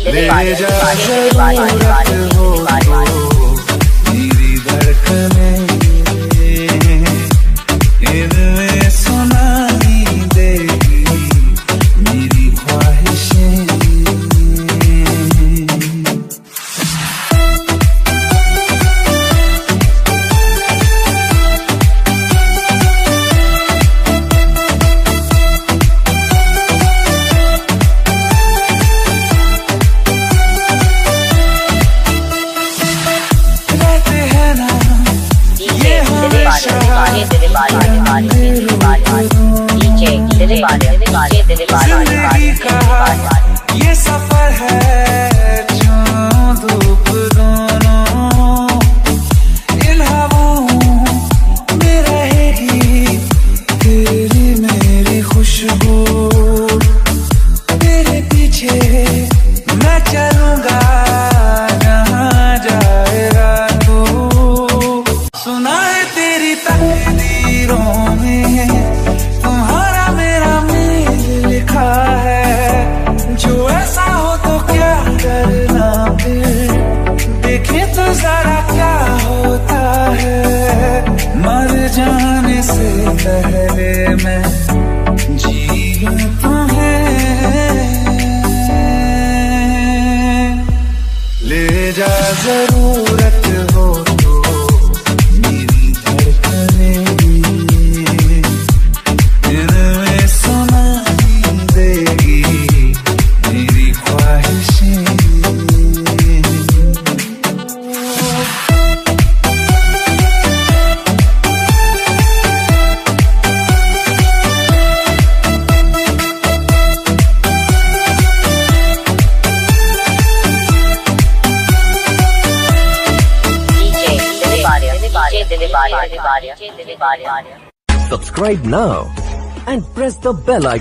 ले जा जरूरत हो तो मेरी धड़कनें इनमें सुनाई देगी मेरी ख्वाहिशें। जिंदगी का ये सफर है छाँव धूप दोनों, इन हवाओं में रहेगी तेरी मेरी खुशबू। तेरे पीछे मैं चलूंगा जहाँ जाएगा तू। सुना है तेरी तकदीरों में तुम्हारा मेरा मेल लिखा है, जो ऐसा हो तो क्या करना फिर, देखे तो जरा क्या होता है। मर जाने से पहले मैं जी लूं तुम्हें, ले जा जरूरत हो तो मेरी धड़कनें इनमें सुनाई देगी मेरी ख्वाहिशें। Subscribe now and press the bell icon.